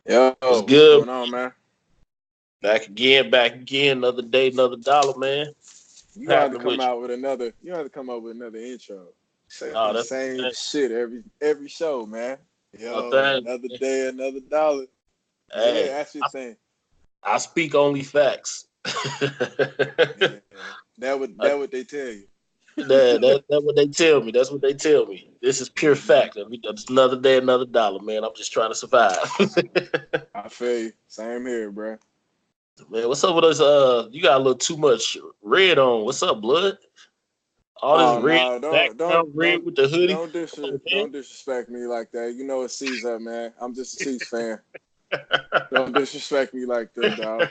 Yo, What's what's good? going on, man? Back again, back again. Another day, another dollar, man. You What's gonna have to happening come with you? out with another. You have to come up with another intro. Say Oh, the that's same shit every show, man. a Yo, thing. another day, another dollar. Yeah, Hey, that's your thing. I speak only facts. Yeah, I, that what they tell you. that's what they tell me. That's what they tell me. This is pure Mhm. fact. I mean, it's another day, another dollar, man. I'm just trying to survive. I feel you. Same here, bro. Man, what's up with us? You got a little too much red on. What's up, blood? All this Oh red no, background, red with the hoodie. Come on, man. don't disrespect me like that. You know it's Caesar, man. I'm just a Chiefs fan. Don't disrespect me like that, dog.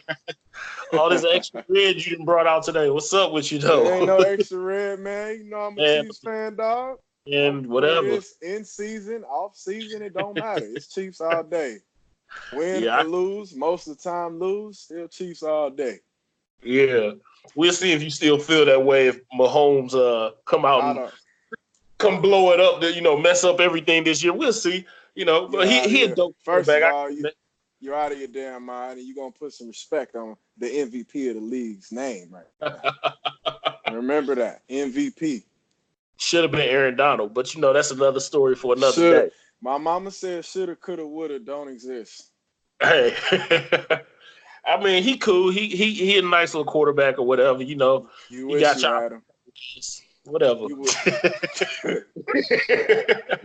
All this extra red you done brought out today. What's up with you, There though? ain't no extra red, man. You know I'm a Man, Chiefs fan, dog. and Whether whatever. it's in season, off season, it don't matter. It's Chiefs all day. Win Yeah, or lose, most of the time lose, still Chiefs all day. yeah. We'll see if you still feel that way if Mahomes come out I and don't. come blow it up, mess up everything this year. We'll see. But You're out of he a here. dope First of quarterback. all, you're out of your damn mind, and you're gonna put some respect on the MVP of the league's name right now. Remember that MVP. Should have been Aaron Donald, but that's another story for another Should day. my mama said shoulda, coulda, woulda don't exist. Hey, I mean he cool. He a nice little quarterback or whatever. You He wish got you y'all had him. whatever. You would.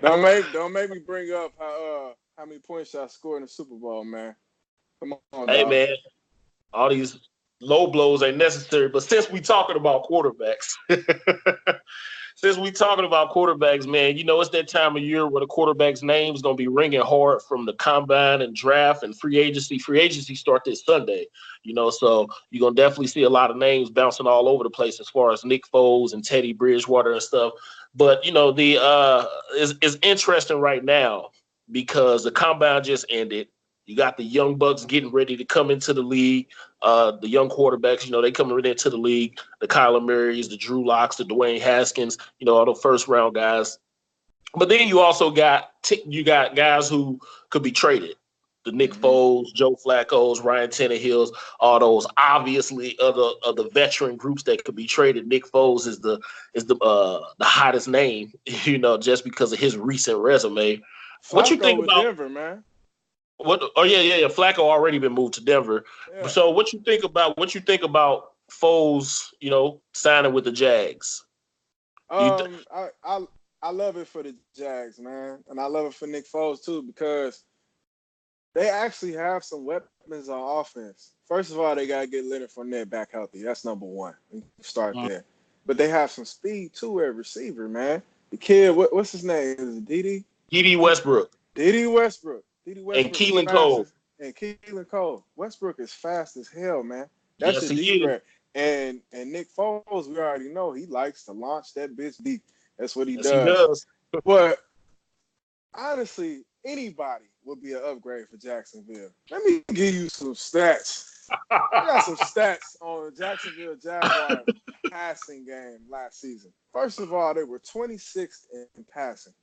Don't make me bring up how many points I scored in the Super Bowl, man. Come on, Hey dog. man, all these low blows ain't necessary. But since we talking about quarterbacks, man, it's that time of year where the quarterback's name is gonna be ringing hard from the combine and draft and free agency. Free agency start this Sunday, so you're gonna definitely see a lot of names bouncing all over the place as far as Nick Foles and Teddy Bridgewater and stuff. But the is interesting right now because the combine just ended. You got the young bucks getting ready to come into the league. The young quarterbacks, they coming right into the league. The Kyler Murrays, the Drew Locks, the Dwayne Haskins, all the first round guys. But then you also got guys who could be traded. The Nick Mm-hmm. Foles, Joe Flacco's, Ryan Tannehill's, all those obviously other veteran groups that could be traded. Nick Foles is the hottest name, just because of his recent resume. What you Flacco think with about Denver, man. what? Oh yeah. Flacco already been moved to Denver. Yeah. So what you think about Foles? Signing with the Jags. Do you th- I love it for the Jags, man, and I love it for Nick Foles too because they actually have some weapons on offense. First of all, they gotta get Leonard Fournette back healthy. That's number one. We can start there. But they have some speed too at receiver, man. The kid, what's his name? Is it Didi? Dede Westbrook Didi Westbrook. Didi and Westbrook is Keelan fast Cole? as and Keelan Cole. Westbrook is fast as hell, man. That's Yes, your he deep is. threat. And Nick Foles, we already know he likes to launch that bitch deep. That's what he Yes, he does. does. But honestly, anybody would be an upgrade for Jacksonville. Let me give you some stats. I got some stats on the Jacksonville Jaguars passing game last season. First of all, they were 26th in passing.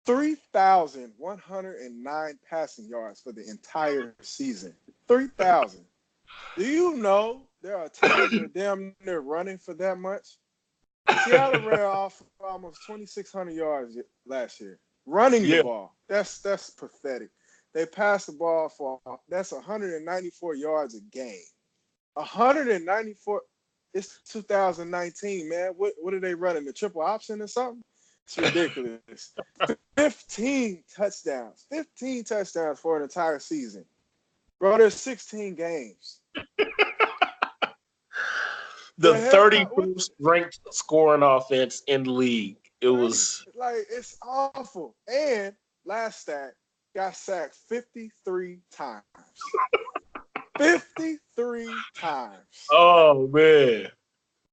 3,109 passing yards for the entire season. 3,000. Do you know there are teams that are damn near running for that much? Seattle ran off for almost 2,600 yards last year. Running the Yeah, ball. That's pathetic. They passed the ball for that's 194 yards a game. 194. It's 2019, man. What are they running? The triple option or something? It's ridiculous. 15 touchdowns. 15 touchdowns for an entire season. Bro, there's 16 games. the The hell? What? 31st ranked scoring offense in the league. It was Like, it's awful. And last stat, got sacked 53 times. 53 times. oh man,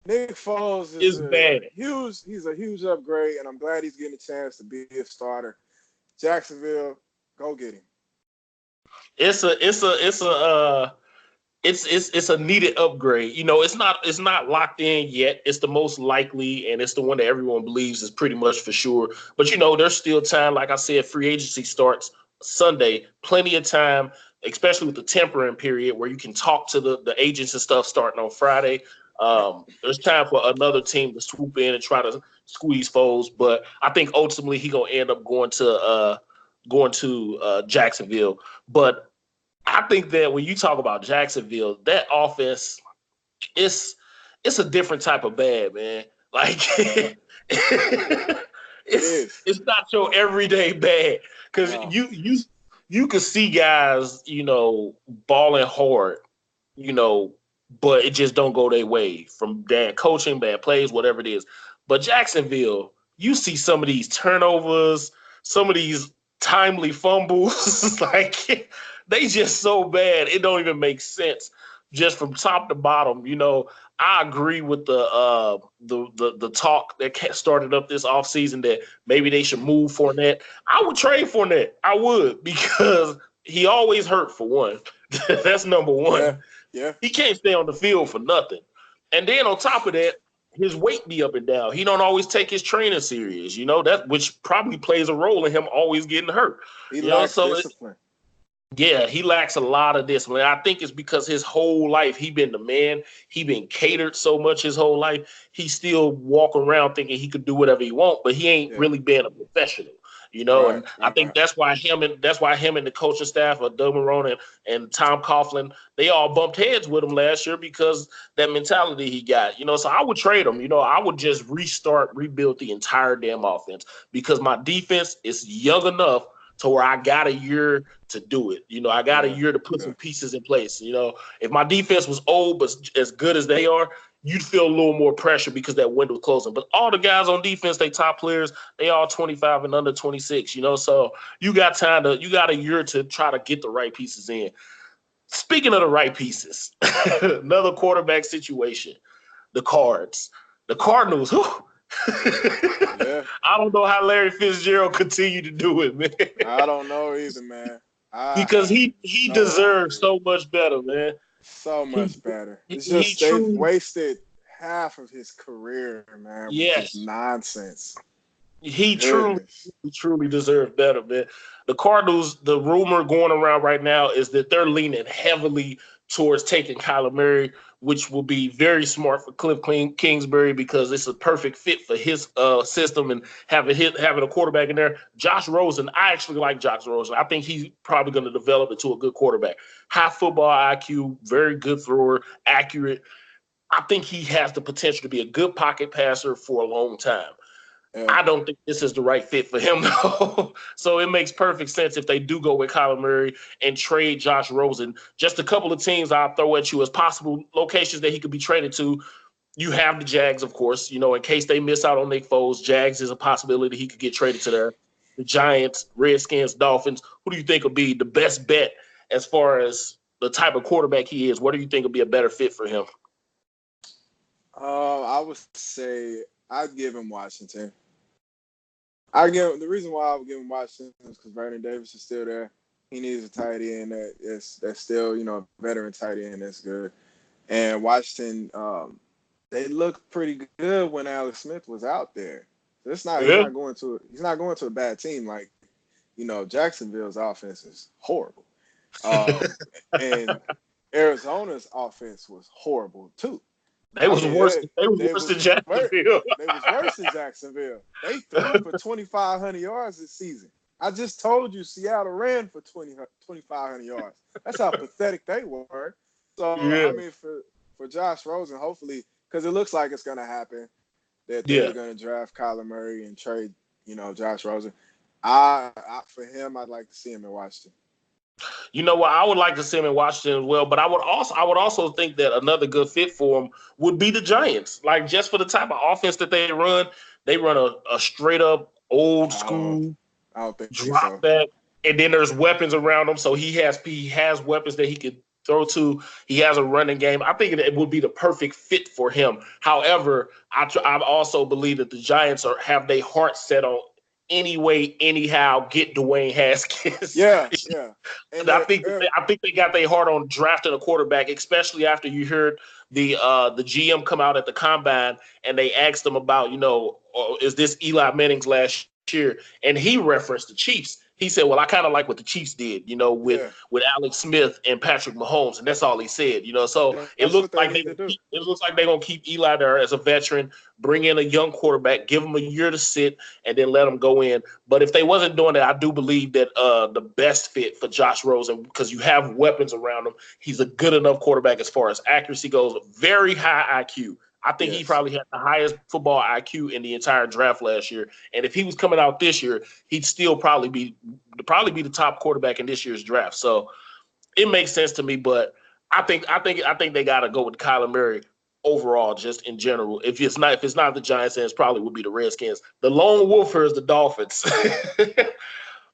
Nick Foles is it's bad. he's a huge upgrade, and I'm glad he's getting a chance to be a starter. Jacksonville, go get him. It's a it's a needed upgrade. You know, it's not locked in yet. It's the most likely, and it's the one that everyone believes is pretty much for sure. But you know, there's still time. Like I said, free agency starts Sunday. Plenty of time, especially with the tempering period where you can talk to the agents and stuff starting on Friday. There's time for another team to swoop in and try to squeeze foes. But I think ultimately he gonna end up going to Jacksonville. But I think that when you talk about Jacksonville, that offense, it's it's a different type of bad, man. Like It is. it's not your everyday bad because No. you could see guys, balling hard, you know, but it just don't go their way from bad coaching, bad plays, whatever it is. But Jacksonville, you see some of these turnovers, some of these timely fumbles, like they just so bad it don't even make sense just from top to bottom. I agree with the talk that started up this offseason that maybe they should move Fournette. I would trade Fournette. I would because he always hurt for one. That's number Yeah. one. Yeah. He can't stay on the field for nothing. And then on top of that, his weight be up and down. He don't always take his training serious, that which probably plays a role in him always getting hurt. He lacks So discipline. yeah, he lacks a lot of discipline. I think it's because his whole life he been the man. He been catered so much his whole life. He still walk around thinking he could do whatever he want, but he ain't Yeah. really been a professional. Right. And I think that's why him and the coaching staff of Doug Marrone and Tom Coughlin, they all bumped heads with him last year because that mentality he got. So I would trade him. I would just rebuild the entire damn offense because my defense is young enough to where I got a year to do it. I got a Yeah. year to put Yeah. some pieces in place. If my defense was old but as good as they are, you'd feel a little more pressure because that window's closing. But all the guys on defense, they top players, they all 25 and under 26, so you got a year to try to get the right pieces in. Speaking of the right pieces, another quarterback situation, the Cards. The Cardinals, Yeah. I don't know how Larry Fitzgerald continued to do it, man. I don't know either, man. I Because have he no deserves idea. so much better, man. So He much better. It's he just they've truly, wasted half of his career, man, with this yes, nonsense. he truly, Goodness. truly deserves better, man. The Cardinals, the rumor going around right now is that they're leaning heavily towards taking Kyler Murray, which will be very smart for Cliff Kingsbury because it's a perfect fit for his system and having a quarterback in there. Josh Rosen, I actually like Josh Rosen. I think he's probably going to develop into a good quarterback. High football IQ, very good thrower, accurate. I think he has the potential to be a good pocket passer for a long time. Yeah. I don't think this is the right fit for him, though. So it makes perfect sense if they do go with Kyler Murray and trade Josh Rosen. Just a couple of teams I'll throw at you as possible locations that he could be traded to. You have the Jags, of course. In case they miss out on Nick Foles, Jags is a possibility he could get traded to there. The Giants, Redskins, Dolphins. Who do you think will be the best bet as far as the type of quarterback he is? What do you think will be a better fit for him? I would say I'd give him Washington. The reason why I would give him Washington is because Vernon Davis is still there. He needs a tight end that's still, a veteran tight end that's good. And Washington, they looked pretty good when Alex Smith was out there. So he's Yeah. not going to a bad team. Like, Jacksonville's offense is horrible. Um, and Arizona's offense was horrible too. They I was mean, worse. They was they worse than was Jacksonville. they was worse than Jacksonville. They threw for 2,500 yards this season. I just told you Seattle ran for 2,500 yards. That's how pathetic they were. So, Yeah. I mean, for Josh Rosen, hopefully, because it looks like it's going to happen, that they're Yeah. going to draft Kyler Murray and trade, Josh Rosen. For him, I'd like to see him in Washington. You know what? I would like to see him in Washington as well, but I would also think that another good fit for him would be the Giants. Like just for the type of offense that they run a straight up old I don't, school I don't think drop so. back, and then there's weapons around him, so he has weapons that he could throw to. He has a running game. I think it would be the perfect fit for him. However, I also believe that the Giants have their heart set on anyway, anyhow, get Dwayne Haskins. Yeah, yeah. And I think they got their heart on drafting a quarterback, especially after you heard the GM come out at the combine and they asked him about, is this Eli Manning's last year? And he referenced the Chiefs. He said, "Well, I kind of like what the Chiefs did, with Alex Smith and Patrick Mahomes," and that's all he said. So it that's looks what they like need to do. it looks like they're gonna keep Eli there as a veteran, bring in a young quarterback, give him a year to sit, and then let him go in. But if they wasn't doing that, I do believe that the best fit for Josh Rosen, because you have weapons around him, he's a good enough quarterback as far as accuracy goes, very high IQ. I think he probably had the highest football IQ in the entire draft last year. And if he was coming out this year, he'd still probably be the top quarterback in this year's draft. So it makes sense to me. But I think they got to go with Kyler Murray overall, just in general. If it's not the Giants, then it probably would be the Redskins. The lone wolf here is the Dolphins.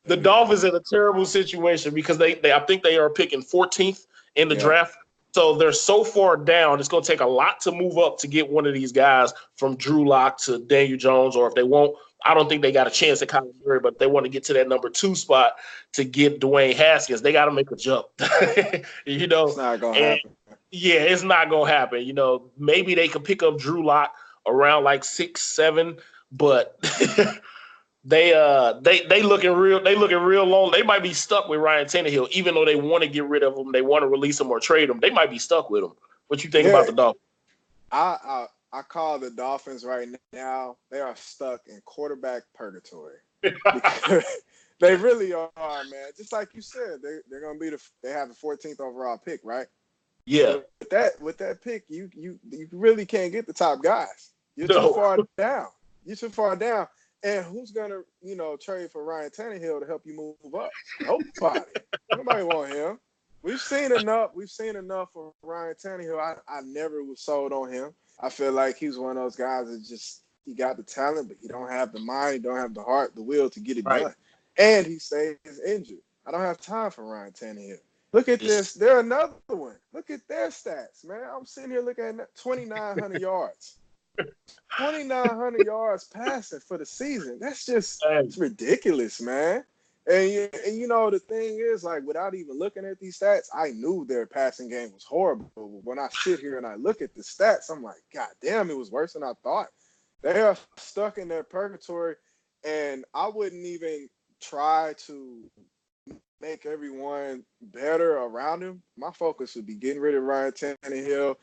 The Dolphins in a terrible situation because I think they are picking 14th in the draft. So they're so far down, it's going to take a lot to move up to get one of these guys from Drew Lock to Daniel Jones, or if they won't, I don't think they got a chance at Kyler Murray, but if they want to get to that number 2 spot to get Dwayne Haskins, they got to make a jump. It's not going to happen. Yeah, it's not going to happen. Maybe they could pick up Drew Lock around like 6, 7, but they looking real long. They might be stuck with Ryan Tannehill, even though they want to get rid of him. They want to release him or trade him. They might be stuck with him. What you think about the Dolphins? I call the Dolphins right now, they are stuck in quarterback purgatory. They really are, man. Just like you said, they're going to be they have the 14th overall pick, right? Yeah. With that pick, you really can't get the top guys. You're too far down. You're too far down. And who's gonna, trade for Ryan Tannehill to help you move up? Nobody. Nobody want him. We've seen enough. We've seen enough for Ryan Tannehill. I never was sold on him. I feel like he's one of those guys that just he got the talent, but he don't have the mind, he don't have the heart, the will to get it done. And he stays injured. I don't have time for Ryan Tannehill. Look at this. They're another one. Look at their stats, man. I'm sitting here looking at 2,900 yards. 2,900 yards passing for the season. That's just it's ridiculous, man. And the thing is, like, without even looking at these stats, I knew their passing game was horrible. But when I sit here and I look at the stats, I'm like, God damn, it was worse than I thought. They are stuck in their purgatory, and I wouldn't even try to make everyone better around him. My focus would be getting rid of Ryan Tannehill,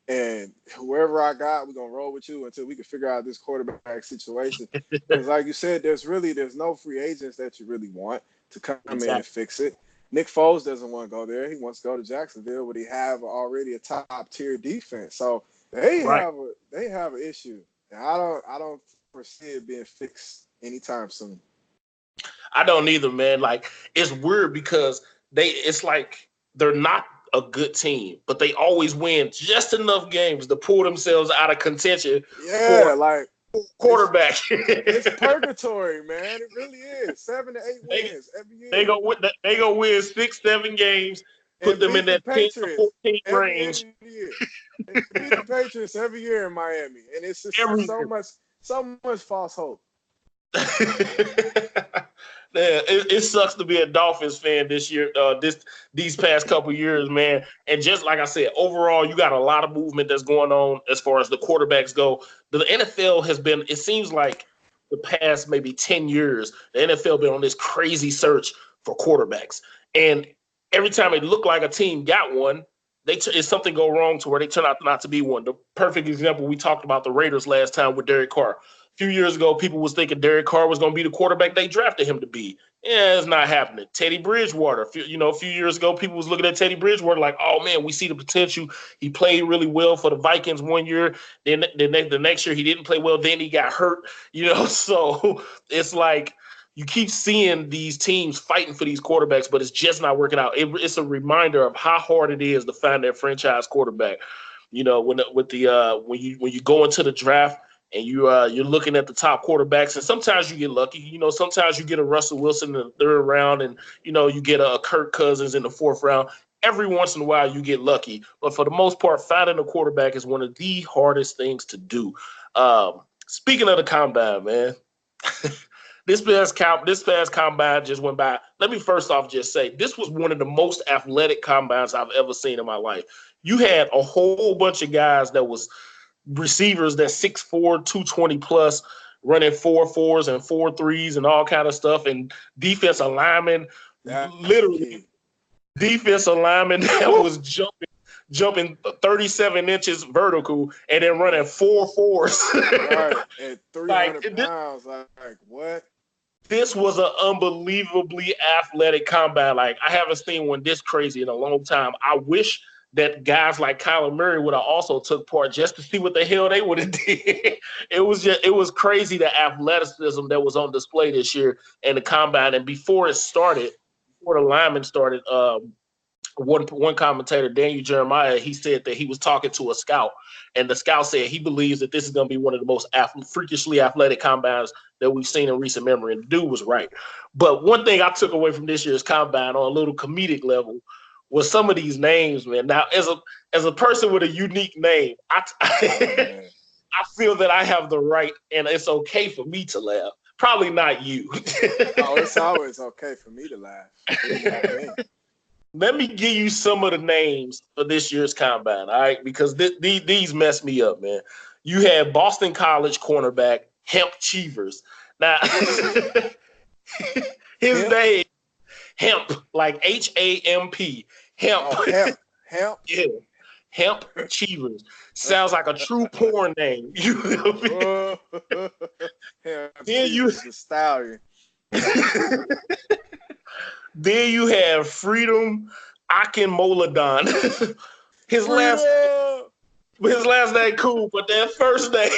and whoever I got, we're going to roll with you until we can figure out this quarterback situation. Because like you said, there's no free agents that you really want to come in and fix it. Nick Foles doesn't want to go there. He wants to go to Jacksonville, but he have already a top-tier defense. So they have an issue. And I don't foresee it being fixed anytime soon. I don't either, man. Like, it's weird because it's like they're not a good team, but they always win just enough games to pull themselves out of contention. Yeah, like quarterback. It's purgatory, man. It really is. 7 to 8 wins every year. They go win 6, 7 games, put them in that 10 to 14 range. They beat the Patriots every year in Miami, and it's just so much false hope. Yeah, it sucks to be a Dolphins fan this year, these past couple years, man. And just like I said, overall, you got a lot of movement that's going on as far as the quarterbacks go. The NFL has been, it seems like the past maybe 10 years, the NFL been on this crazy search for quarterbacks. And every time it looked like a team got one, it's something go wrong to where they turn out not to be one. The perfect example, we talked about the Raiders last time with Derek Carr. A few years ago, people was thinking Derek Carr was going to be the quarterback they drafted him to be. Yeah, it's not happening. Teddy Bridgewater, a few years ago, people was looking at Teddy Bridgewater like, oh, man, we see the potential. He played really well for the Vikings one year. Then the next year, he didn't play well. Then he got hurt, So it's like you keep seeing these teams fighting for these quarterbacks, but it's just not working out. It's a reminder of how hard it is to find that franchise quarterback. When you go into the draft, and you're looking at the top quarterbacks, and sometimes you get lucky. Sometimes you get a Russell Wilson in the 3rd round, and you get a Kirk Cousins in the 4th round. Every once in a while, you get lucky, but for the most part, finding a quarterback is one of the hardest things to do. Speaking of the combine, man, This past combine just went by. Let me first off just say this was one of the most athletic combines I've ever seen in my life. You had a whole bunch of guys that was receivers that 6'4", 220 plus, running 4.4s and 4.3s and all kind of stuff, and defensive linemen, That's literally key. defensive linemen that was jumping 37 inches vertical and then running 4.4s. Right, at 300 Like, pounds. Like what? this was an unbelievably athletic combine. Like, I haven't seen one this crazy in a long time. I wish that guys like Kyler Murray would have also took part just to see what the hell they would have did. It was crazy, the athleticism that was on display this year in the combine. And before the linemen started, one commentator, Daniel Jeremiah, he said that he was talking to a scout, and the scout said he believes that this is going to be one of the most freakishly athletic combines that we've seen in recent memory. And the dude was right. But one thing I took away from this year's combine on a little comedic level was some of these names, man. Now, as a person with a unique name, I feel that I have the right, and it's okay for me to laugh. Probably not you. Oh, it's always okay for me to laugh. Let me give you some of the names for this year's combine, all right? Because these mess me up, man. You had Boston College cornerback Hemp Cheevers. Now, his name, Hemp, like H-A-M-P. Hemp. Oh, Hemp. Yeah. Hemp Cheevers. Sounds like a true porn name. Hemp Cheevers, the stallion. Then you have Freedom Akinmoladon. His last name cool, but that first name,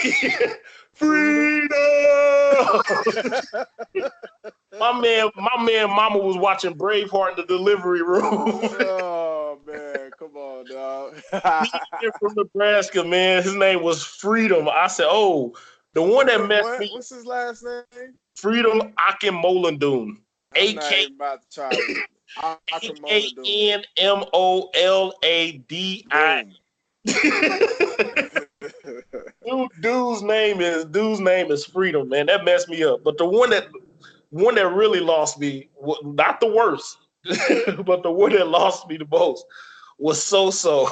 Freedom. my man, Mama was watching Braveheart in the delivery room. Oh man, come on, dog. He's from Nebraska, man. His name was Freedom. I said, oh, the one that messed me. What's his last name? Freedom Akinmoladon. I'm not even about to try it. Akinmoladi. Dude's name is Freedom, man. That messed me up. But the one that really lost me, not the worst, but the one that lost me the most was So-So.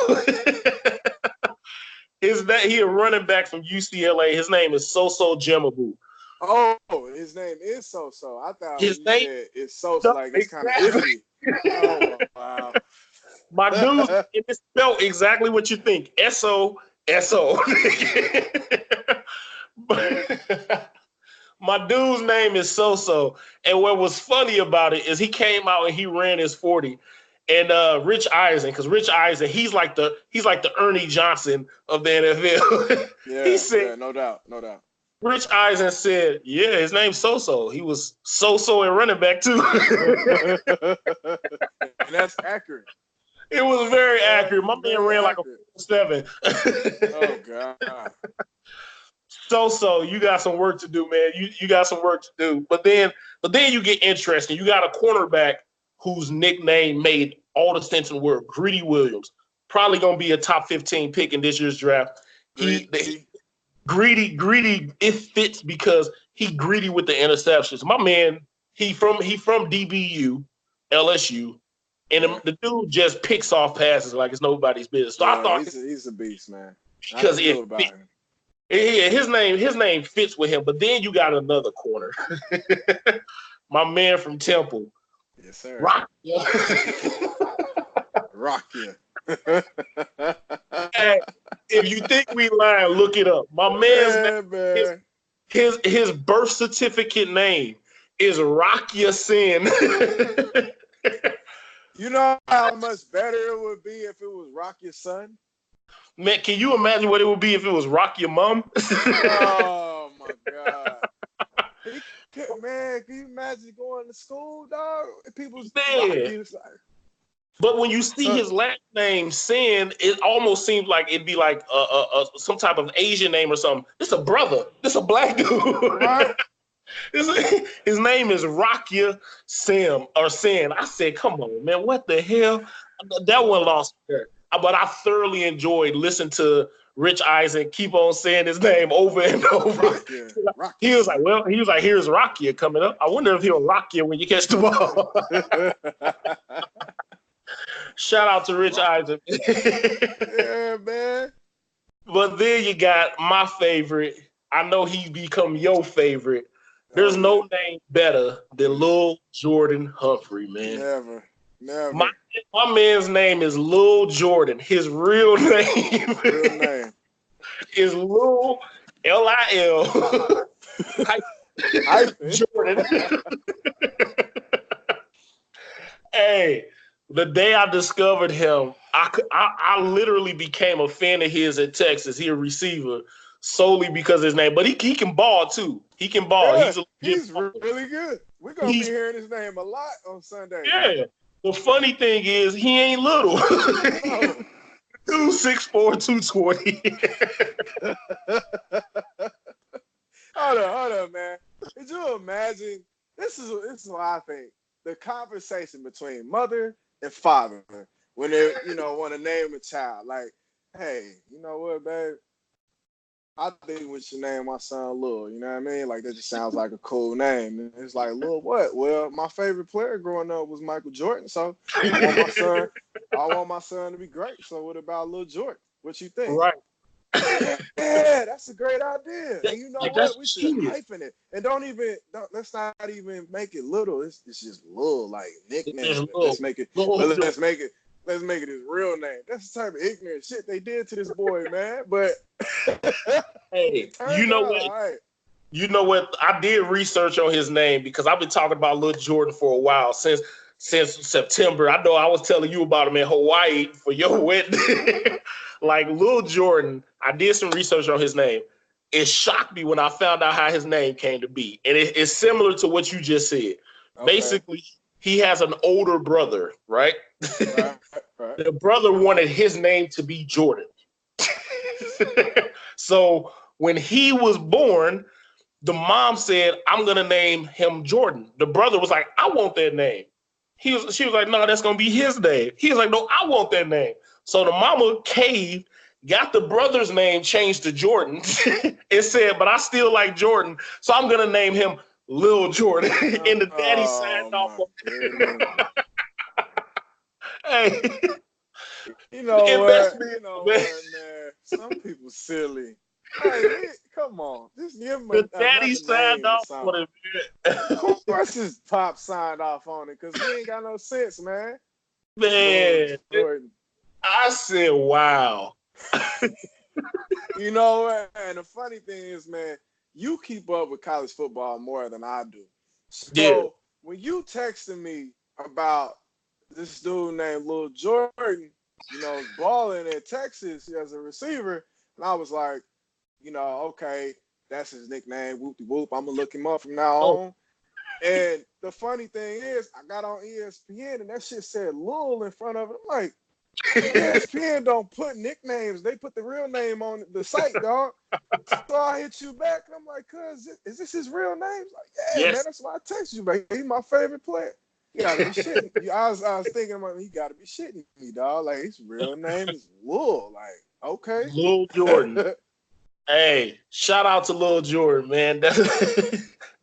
He a running back from UCLA. His name is So-So Jemabu. Oh, his name is So-So. I thought his name said it's So-So, like it's kind of iffy. Oh, wow. My dude, it's spelled exactly what you think. S-O-S-O. My dude's name is So-So. And what was funny about it is he came out and he ran his 40. And Rich Eisen, because Rich Eisen, he's like the Ernie Johnson of the NFL. He said, no doubt. Rich Eisen said, yeah, his name's So-So. He was So-So and running back too. And that's accurate. It was very accurate. My man ran like a 7. Oh, God. So you got some work to do, man. You got some work to do. But then you get interesting. You got a cornerback whose nickname made all the sense in the world, Greedy Williams. Probably going to be a top 15 pick in this year's draft. Greedy, it fits because he greedy with the interceptions. My man, he from DBU, LSU, and the dude just picks off passes like it's nobody's business. So I thought he's a beast, man. Because his name fits with him. But then you got another corner, my man from Temple. Yes, sir. Rock you. Hey, if you think we lying, look it up. My man's name, his birth certificate name is Rakia Sin. You know how much better it would be if it was Rock Your Son? Man, can you imagine what it would be if it was Rock Your Mom? Oh my God. Man, can you imagine going to school, dog? People's But when you see his last name, Sin, it almost seems like it'd be like some type of Asian name or something. This a brother. This a black dude. Right? His name is Rakia Sin. I said, come on, man. What the hell? That one lost me there. But I thoroughly enjoyed listening to Rich Eisen keep on saying his name over and over. Rocky. He was like, here's Rakia coming up. I wonder if he'll rock you when you catch the ball. Shout out to Rich Eisen. Yeah, man. But then you got my favorite. I know he become your favorite. There's no name better than Lil Jordan Humphrey, man. Never. My man's name is Lil Jordan. His real name is Lil Lil Jordan. Hey, the day I discovered him, I literally became a fan of his at Texas. He a receiver solely because of his name. But he can ball too. He can ball. Yeah, he's really good. We're gonna be hearing his name a lot on Sunday. Yeah. The funny thing is he ain't little. 264, 220. Hold on, man. Could you imagine? This is what I think. The conversation between mother and father when they, want to name a child. Like, hey, you know what, babe? I think we should name my son Lil. You know what I mean? Like, that just sounds like a cool name. And it's like, Lil what? Well, my favorite player growing up was Michael Jordan. So I want my son to be great. So what about Lil Jordan? What you think? Right. Yeah, that's a great idea. And you know what? We should hyphen it. And let's not even make it little. It's just Lil, like nickname. Let's make it his real name. That's the type of ignorant shit they did to this boy, man. But hey, you know what? Right. You know what? I did research on his name because I've been talking about Lil Jordan for a while since September. I know I was telling you about him in Hawaii for your wedding. Like Lil Jordan, I did some research on his name. It shocked me when I found out how his name came to be. And it's similar to what you just said. Okay. Basically, he has an older brother, right? Right. The brother wanted his name to be Jordan. So when he was born, the mom said, I'm going to name him Jordan. The brother was like, I want that name. She was like, no, that's going to be his name. He was like, no, I want that name. So the mama caved, got the brother's name changed to Jordan. It said, but I still like Jordan, so I'm going to name him Lil Jordan. And the daddy signed off on it. Hey. You know what, man? Some people silly. Hey, come on. Just give him the daddy signed off on it, man. Of course his pop signed off on it because he ain't got no sense, man. Man. I said, wow. You know what? And the funny thing is, man, you keep up with college football more than I do. So when you texted me about this dude named Lil Jordan, balling in Texas as a receiver, and I was like, okay, that's his nickname, whoopty whoop. I'm gonna look him up from now on. And the funny thing is, I got on ESPN and that shit said Lil in front of it. I'm like, ESPN don't put nicknames; they put the real name on the site, dog. So I hit you back, and I'm like, "Cuz, is this his real name?" He's like, yeah, man, that's why I text you, back. He's my favorite player. You gotta be shitting. I was thinking, he gotta be shitting me, dog. Like his real name is Lil. Like, okay, Lil Jordan. Hey, shout out to Lil Jordan, man.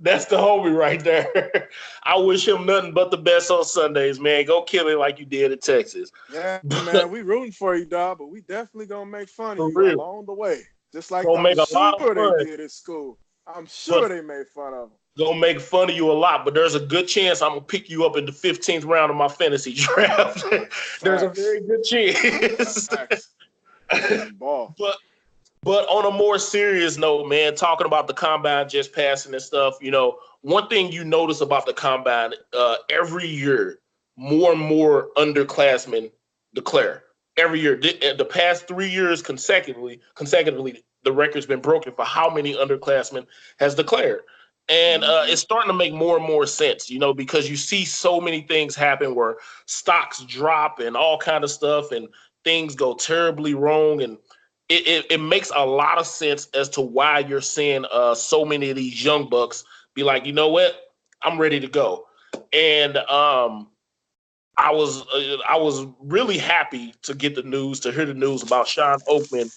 That's the homie right there. I wish him nothing but the best on Sundays, man. Go kill it like you did in Texas. Yeah, man, we rooting for you, dog, but we definitely gonna make fun of you along the way. Just like I'm sure they did at school. I'm sure they made fun of him. Gonna make fun of you a lot, but there's a good chance I'm gonna pick you up in the 15th round of my fantasy draft. There's a very good chance. Ball. But on a more serious note, man, talking about the combine just passing and stuff, one thing you notice about the combine, every year, more and more underclassmen declare. Every year, the past 3 years consecutively, the record's been broken for how many underclassmen has declared. And it's starting to make more and more sense, because you see so many things happen where stocks drop and all kind of stuff and things go terribly wrong. And it makes a lot of sense as to why you're seeing so many of these young bucks be like, you know what, I'm ready to go. And I was really happy to hear the news about Shawn Oakman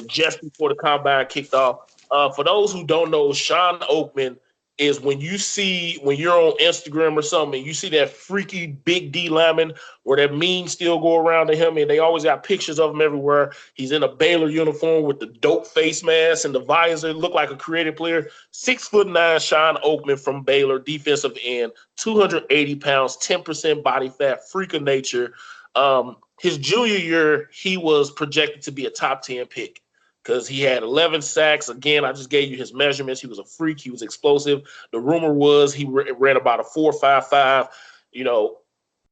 just before the combine kicked off. For those who don't know, Shawn Oakman is when you're on Instagram or something, you see that freaky big D lineman where that memes still go around to him, and they always got pictures of him everywhere. He's in a Baylor uniform with the dope face mask and the visor, look like a creative player. 6'9" Shawn Oakman from Baylor, defensive end, 280 pounds, 10% body fat, freak of nature. His junior year, he was projected to be a top 10 pick because he had 11 sacks. Again, I just gave you his measurements. He was a freak. He was explosive. The rumor was he ran about a 4.55. You know,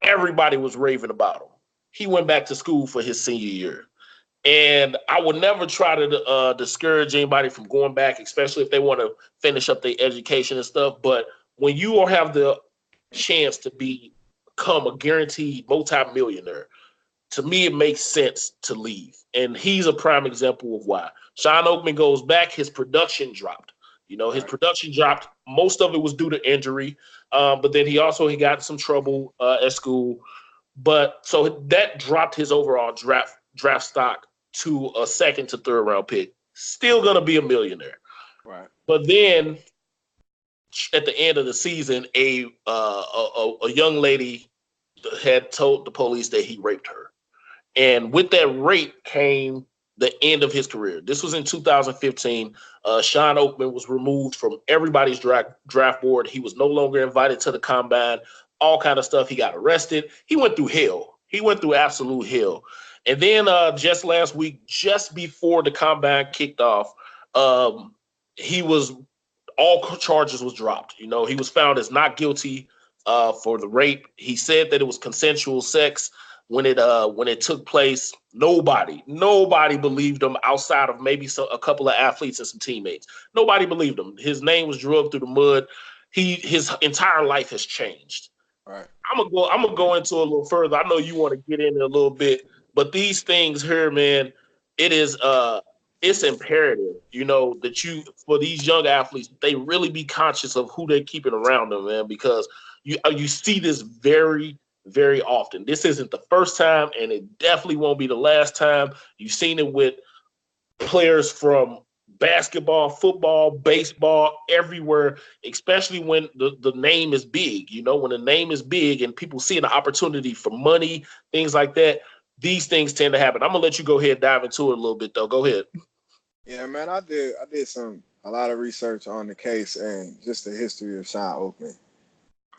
everybody was raving about him. He went back to school for his senior year. And I would never try to discourage anybody from going back, especially if they want to finish up their education and stuff. But when you all have the chance to become a guaranteed multimillionaire, to me, it makes sense to leave. And he's a prime example of why. Shawn Oakman goes back, his production dropped. You know, his production dropped. Most of it was due to injury. But then he got in some trouble at school. But so that dropped his overall draft stock to a second to third round pick. Still gonna be a millionaire. Right. But then at the end of the season, a young lady had told the police that he raped her. And with that rape came the end of his career. This was in 2015. Shawn Oakman was removed from everybody's draft board. He was no longer invited to the combine, all kind of stuff. He got arrested. He went through hell. He went through absolute hell. And then just last week, just before the combine kicked off, he was all charges was dropped. You know, he was found as not guilty for the rape. He said that it was consensual sex when it took place. Nobody believed him outside of maybe a couple of athletes and some teammates. Nobody believed him. His name was drugged through the mud. His entire life has changed. Right. I'm gonna go into a little further. I know you want to get in a little bit, but these things here, man, it is it's imperative, you know, that for these young athletes, they really be conscious of who they're keeping around them, man, because you see this very, very often. This isn't the first time, and it definitely won't be the last time. You've seen it with players from basketball, football, baseball, everywhere, especially when the name is big. You know, when the name is big and people see an opportunity for money, things like that, these things tend to happen. I'm gonna let you go ahead and dive into it a little bit, though. Go ahead. Yeah, man, I did a lot of research on the case and just the history of Shawn Oakman.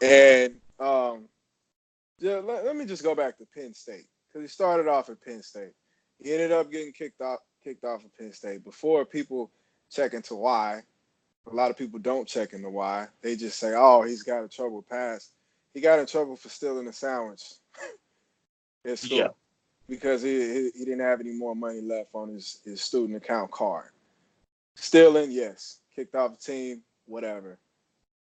And let me just go back to Penn State because he started off at Penn State. He ended up getting kicked off of Penn State. Before people check into why, a lot of people don't check into why. They just say, "Oh, he's got a troubled past." He got in trouble for stealing a sandwich at school Yeah. because he didn't have any more money left on his student account card. Stealing, yes. Kicked off the team, whatever.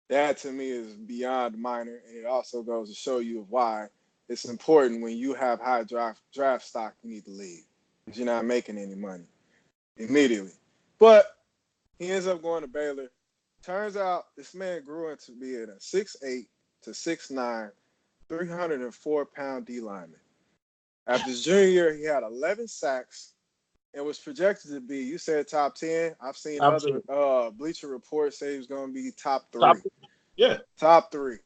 That to me is beyond minor, and it also goes to show you why it's important when you have high draft stock, you need to leave because you're not making any money immediately. But he ends up going to Baylor. Turns out this man grew into being a 6'8" to 6'9", 304-pound D lineman. After his junior year, he had 11 sacks and was projected to be, you said top 10. I've seen other Bleacher Reports say he was going to be top 3. Yeah. Top 3.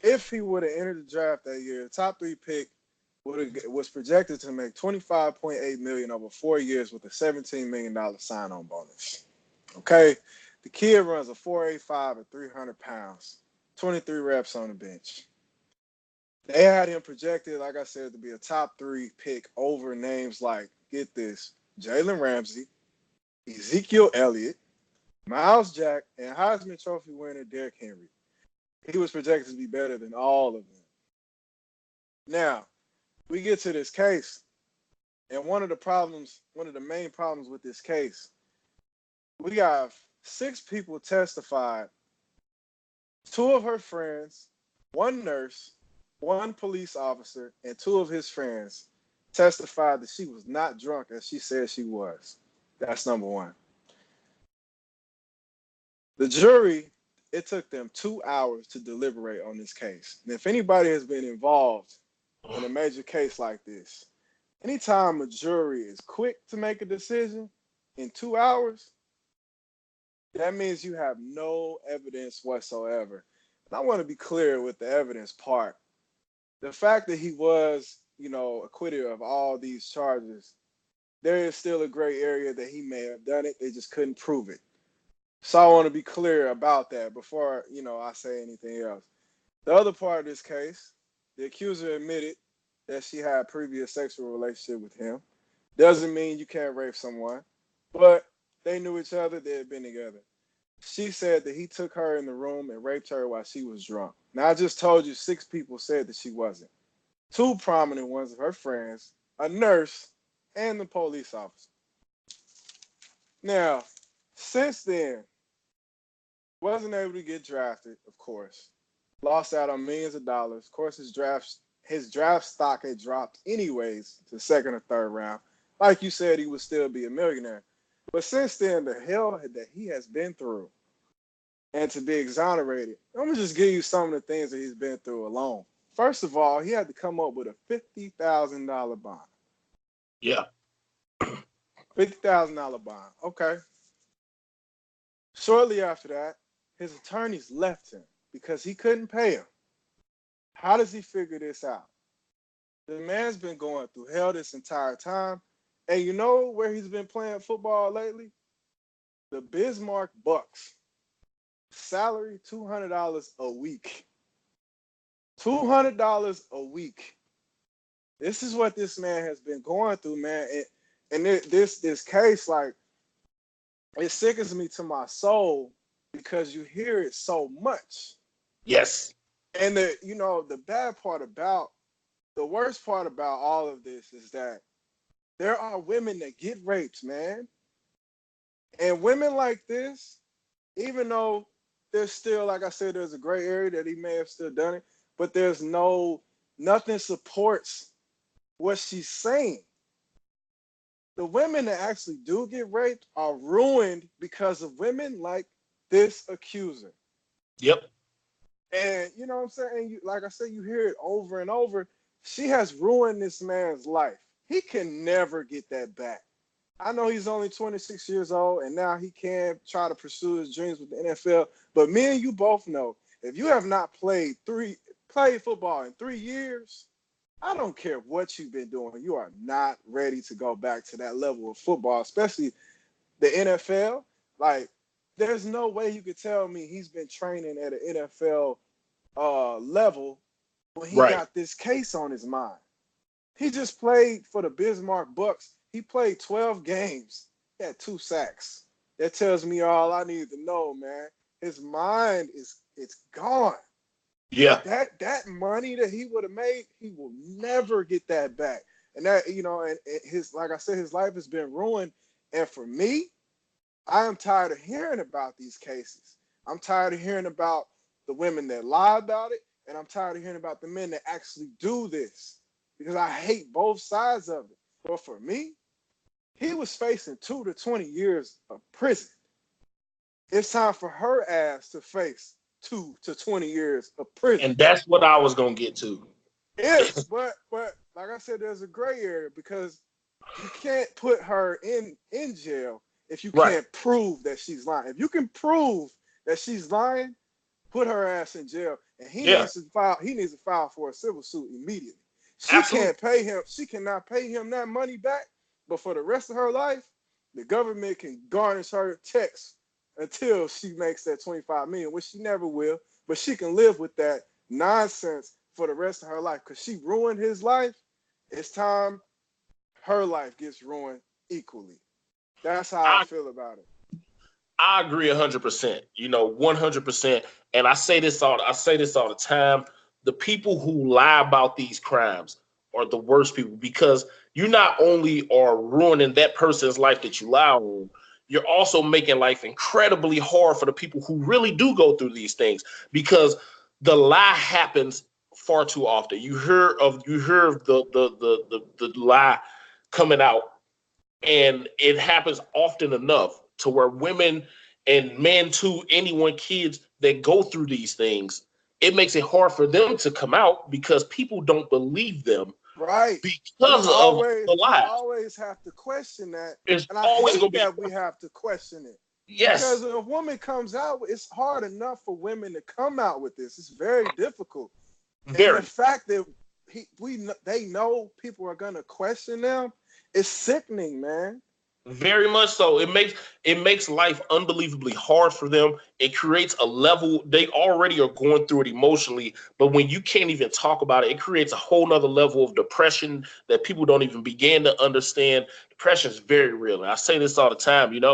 If he would have entered the draft that year, the top 3 pick was projected to make $25.8 million over 4 years with a $17 million sign-on bonus. Okay, the kid runs a 4.85 at 300 pounds, 23 reps on the bench. They had him projected, like I said, to be a top 3 pick over names like, get this, Jalen Ramsey, Ezekiel Elliott, Miles Jack, and Heisman Trophy winner Derrick Henry. He was projected to be better than all of them. Now, we get to this case, and one of the main problems with this case, we have 6 people testified, 2 of her friends, 1 nurse, 1 police officer, and 2 of his friends testified that she was not drunk as she said she was. That's number 1. The jury, it took them 2 hours to deliberate on this case. And if anybody has been involved in a major case like this, Anytime a jury is quick to make a decision in 2 hours, that means you have no evidence whatsoever. And I want to be clear with the evidence part. The fact that he was, acquitted of all these charges, there is still a gray area that he may have done it. They just couldn't prove it. So I want to be clear about that before, I say anything else. The other part of this case, the accuser admitted that she had a previous sexual relationship with him. Doesn't mean you can't rape someone, but they knew each other. They had been together. She said that he took her in the room and raped her while she was drunk. Now, I just told you 6 people said that she wasn't. 2 prominent ones of her friends, a nurse, and the police officer. Now, since then, wasn't able to get drafted, of course. Lost out on millions of dollars. Of course, his draft stock had dropped anyways to second or third round. Like you said, he would still be a millionaire. But since then, the hell that he has been through, and to be exonerated, I'm going to just give you some of the things that he's been through alone. First of all, he had to come up with a $50,000 bond. Yeah. $50,000 bond. Okay. Shortly after that, his attorneys left him because he couldn't pay him. How does he figure this out? The man's been going through hell this entire time. And you know where he's been playing football lately? The Bismarck Bucks. Salary $200 a week. $200 a week. This is what this man has been going through, man. And this case, like, it sickens me to my soul because you hear it so much. Yes. And the worst part about all of this is that there are women that get raped, man. And women like this, even though there's still, like I said, there's a gray area that he may have still done it, but there's nothing supports what she's saying. The women that actually do get raped are ruined because of women like this accuser. Yep. And you know what I'm saying? Like I said, you hear it over and over. She has ruined this man's life. He can never get that back. I know he's only 26 years old, and now he can try to pursue his dreams with the NFL. But me and you both know, if you have not played football in 3 years, I don't care what you've been doing. You are not ready to go back to that level of football, especially the NFL. Like, there's no way you could tell me he's been training at an NFL level when he got this case on his mind. He just played for the Bismarck Bucks. He played 12 games. He had 2 sacks. That tells me all I need to know, man. His mind it's gone. Yeah. That money that he would have made, he will never get that back. And that, and his, like I said, his life has been ruined. And for me, I am tired of hearing about these cases. I'm tired of hearing about the women that lie about it, and I'm tired of hearing about the men that actually do this because I hate both sides of it. But for me, he was facing 2 to 20 years of prison. It's time for her ass to face 2 to 20 years of prison. And that's what I was going to get to. Yes, but like I said, there's a gray area because you can't put her in jail if you can't prove that she's lying. If you can prove that she's lying, put her ass in jail, and he needs to file for a civil suit immediately. Can't pay him. She cannot pay him that money back. But for the rest of her life, the government can garnish her checks until she makes that $25 million, which she never will. But she can live with that nonsense for the rest of her life because she ruined his life. It's time her life gets ruined equally. That's how I feel about it. I agree 100%. 100%. And I say this all the time. The people who lie about these crimes are the worst people because you not only are ruining that person's life that you lie on, you're also making life incredibly hard for the people who really do go through these things because the lie happens far too often. You hear of the lie coming out, and it happens often enough to where women and men too, kids that go through these things, it makes it hard for them to come out because people don't believe them Right. because of the We lies. always have to question that. It's And I always hate going to be that we have to question it. yes, Because if a woman comes out, it's hard enough for women to come out with this. It's very difficult. And the very. fact that they know people are gonna question them, it's sickening, man. Very much so. It makes life unbelievably hard for them. It creates a level they already are going through it emotionally, but when you can't even talk about it, it creates a whole nother level of depression that people don't even begin to understand. Depression is very real. And I say this all the time, and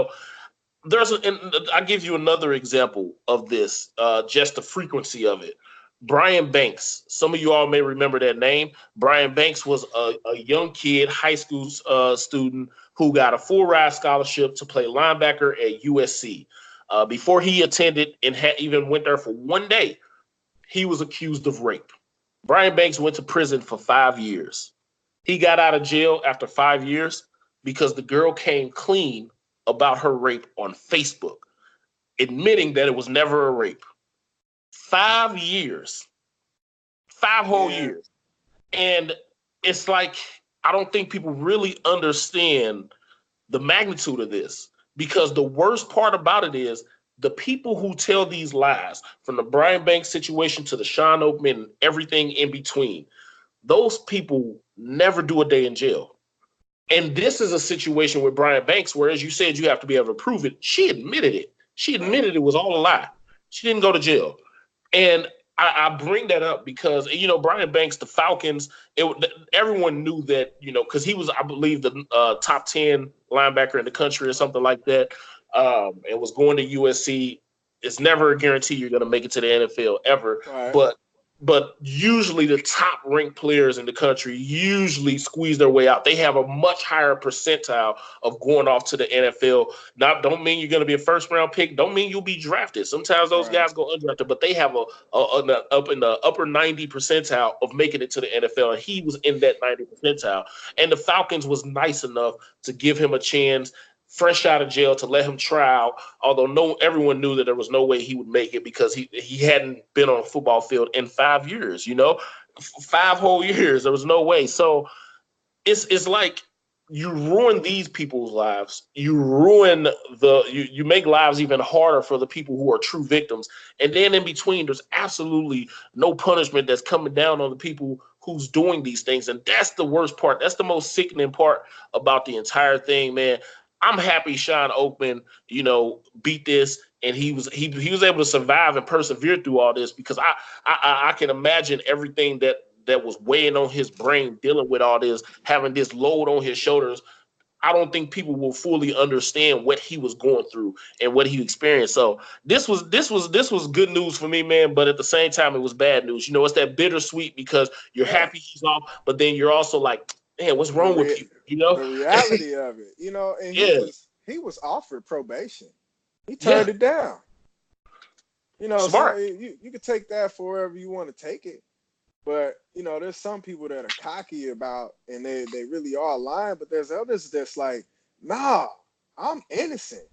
I give you another example of this, just the frequency of it. Brian Banks. Some of you all may remember that name. Brian Banks was a young kid, high school student who got a full ride scholarship to play linebacker at USC. Before he attended and even went there for one day, he was accused of rape. Brian Banks went to prison for 5 years. He got out of jail after 5 years because the girl came clean about her rape on Facebook, admitting that it was never a rape. 5 years, 5 whole years. And it's like, I don't think people really understand the magnitude of this, because the worst part about it is the people who tell these lies, from the Brian Banks situation to the Shawn Oakman and everything in between, those people never do a day in jail. And this is a situation with Brian Banks where, as you said, you have to be able to prove it. She admitted it. She admitted it was all a lie. She didn't go to jail. And I bring that up because, Brian Banks, the Falcons, everyone knew that, because he was, I believe, the top 10 linebacker in the country or something like that, and was going to USC. It's never a guarantee you're going to make it to the NFL ever. Right. But usually the top ranked players in the country usually squeeze their way out. They have a much higher percentile of going off to the NFL. Don't mean you're going to be a first round pick. Don't mean you'll be drafted. Sometimes those guys go undrafted, but they have up in the upper 90 percentile of making it to the NFL. And he was in that 90 percentile. And the Falcons was nice enough to give him a chance, fresh out of jail, to let him try out. Although everyone knew that there was no way he would make it because he hadn't been on a football field in 5 years. 5 whole years. There was no way. So it's like you ruin these people's lives. You ruin you make lives even harder for the people who are true victims. And then in between, there's absolutely no punishment that's coming down on the people who's doing these things. And that's the worst part. That's the most sickening part about the entire thing, man. I'm happy Shawn Oakman, beat this, and he was able to survive and persevere through all this, because I can imagine everything that was weighing on his brain, dealing with all this, having this load on his shoulders. I don't think people will fully understand what he was going through and what he experienced. So this was good news for me, man. But at the same time, it was bad news. It's that bittersweet, because you're happy he's off, but then you're also like, man, what's wrong with people? The reality of it, and he was offered probation. He turned it down. Smart. So you could take that for wherever you want to take it. But, there's some people that are cocky about, and they really are lying, but there's others that's like, nah, I'm innocent.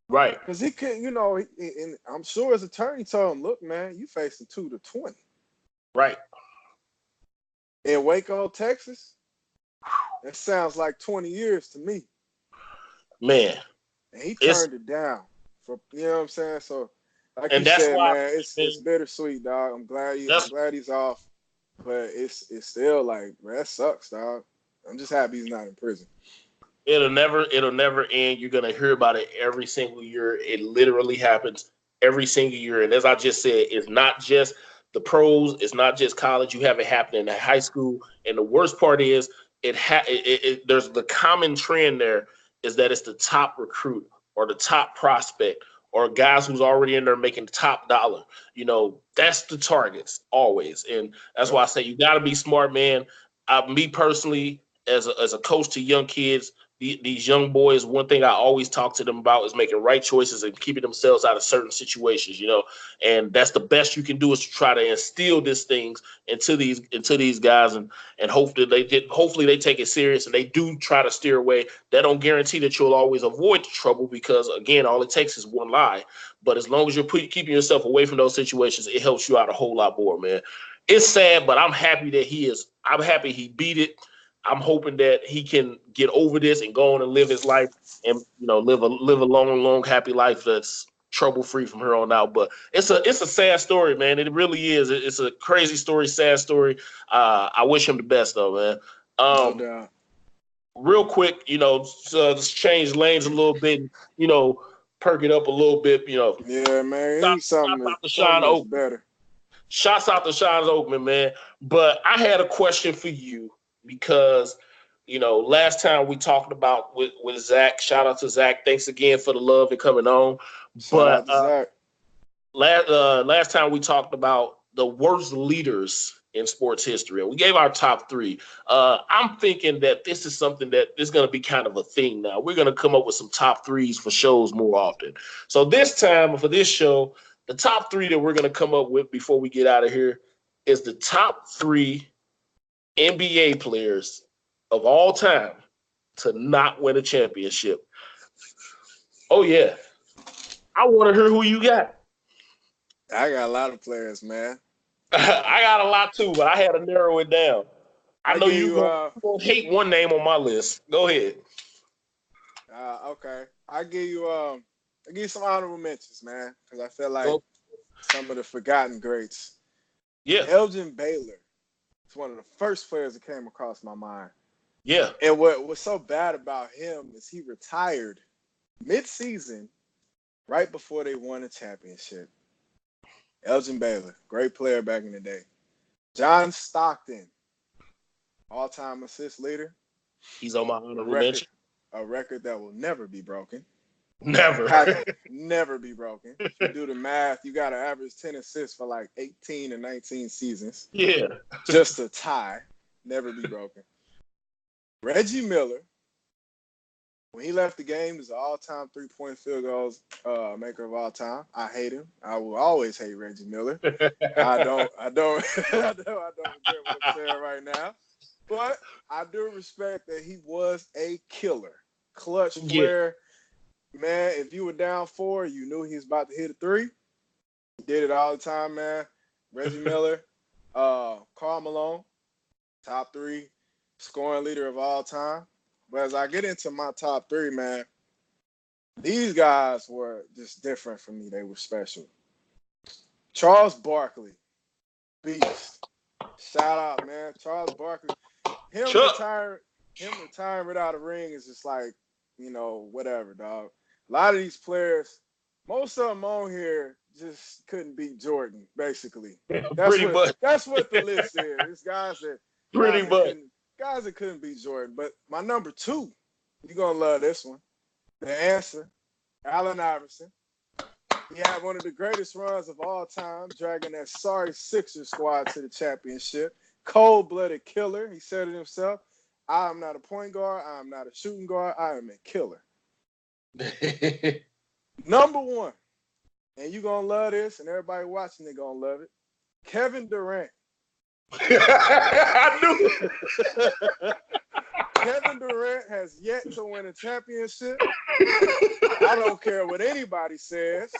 Right. Because he could, and I'm sure his attorney told him, look, man, you facing 2 to 20. Right. In Waco, Texas, that sounds like 20 years to me. Man. And he turned it down. You know what I'm saying? So, like you that's said, why, man, it's bittersweet, dog. I'm glad he's off. But it's still like, man, that sucks, dog. I'm just happy he's not in prison. It'll never end. You're gonna hear about it every single year. It literally happens every single year. And as I just said, it's not just the pros, it's not just college. You have it happening in high school. And the worst part is there's the common trend there is that it's the top recruit or the top prospect or guys who's already in there making top dollar. That's the targets always. And that's why I say you got to be smart, man. Me personally, as a coach to young kids, these young boys, one thing I always talk to them about is making right choices and keeping themselves out of certain situations, and that's the best you can do, is to try to instill these things into these guys, and hopefully they take it serious and they do try to steer away. That don't guarantee that you'll always avoid the trouble, because again, all it takes is one lie. But as long as you're keeping yourself away from those situations, it helps you out a whole lot more, man. It's sad, but I'm happy that he is I'm happy he beat it. I'm hoping that he can get over this and go on and live his life and live a long, happy life that's trouble free from here on out. But it's a sad story, man. It really is. It's a crazy story, sad story. I wish him the best though, man. No doubt. Real quick, let's change lanes a little bit, perk it up a little bit, Yeah, man. He's something Shawn that's Oakman. better. Shouts out to Shawn Oakman, man. But I had a question for you because, last time we talked about with Zach, shout out to Zach. Thanks again for the love and coming on. Shout out to Zach. Last time we talked about the worst leaders in sports history, and we gave our top 3. I'm thinking that this is something that is going to be kind of a thing now. We're going to come up with some top 3s for shows more often. So this time for this show, the top 3 that we're going to come up with before we get out of here is the top 3 NBA players of all time to not win a championship. Oh, yeah. I want to hear who you got. I got a lot of players, man. I got a lot too, but I had to narrow it down. I know you gonna hate one name on my list. Go ahead. Okay. I give you some honorable mentions, man, because I feel like some of the forgotten greats. Yeah. Elgin Baylor is one of the first players that came across my mind. Yeah. And what was so bad about him is he retired mid-season right before they won a championship. Elgin Baylor, great player back in the day. John Stockton, all-time assist leader. He's on my honorable mention. A record that will never be broken. Never. Never be broken. If you do the math, you got to average 10 assists for like 18 and 19 seasons. Yeah. Just a tie. Never be broken. Reggie Miller, when he left the game, he was an all-time three-point field goals maker of all time. I hate him. I will always hate Reggie Miller. I don't regret what I'm saying right now. But I do respect that he was a killer. Clutch player. Man, if you were down 4, you knew he was about to hit a 3. He did it all the time, man. Reggie Miller, Karl Malone, top 3 scoring leader of all time. But as I get into my top 3, man, these guys were just different for me. They were special. Charles Barkley, beast. Shout out, man. Charles Barkley. Him retiring without a ring is just like, whatever, dog. A lot of these players, most of them on here just couldn't beat Jordan, basically. That's what the list is. It's guys that couldn't beat Jordan. But my number 2, you're going to love this one. The answer, Allen Iverson. He had one of the greatest runs of all time, dragging that sorry Sixers squad to the championship. Cold-blooded killer. He said it himself. I am not a point guard. I am not a shooting guard. I am a killer. Number 1, and you're going to love this, and everybody watching it going to love it. Kevin Durant. I knew it. Kevin Durant has yet to win a championship. I don't care what anybody says.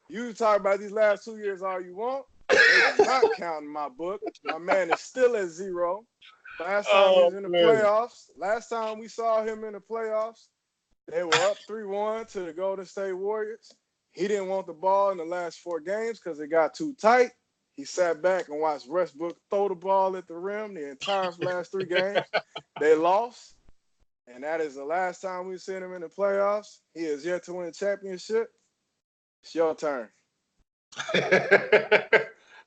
You talk about these last 2 years all you want. They do not count in my book. My man is still at 0. Last time he was in the playoffs. Last time we saw him in the playoffs, they were up 3-1 to the Golden State Warriors. He didn't want the ball in the last 4 games because it got too tight. He sat back and watched Westbrook throw the ball at the rim the entire last 3 games. They lost, and that is the last time we've seen him in the playoffs. He has yet to win a championship. It's your turn.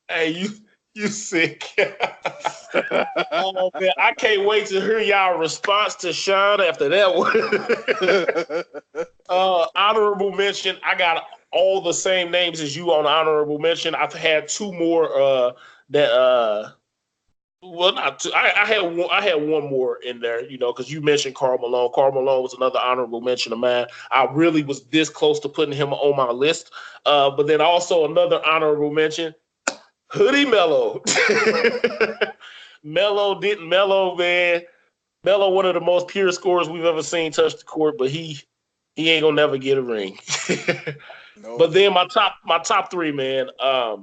Hey, you sick. Oh, man, I can't wait to hear y'all response to Shawn after that one. Honorable mention, I got all the same names as you on honorable mention. I've had 2 more not 2. I had one more in there, because you mentioned Karl Malone. Karl Malone was another honorable mention of mine. I really was this close to putting him on my list. But then also another honorable mention, Hoodie Melo. Melo, man. Melo, one of the most pure scorers we've ever seen touch the court, but he ain't gonna never get a ring. No. But then my top 3, man. My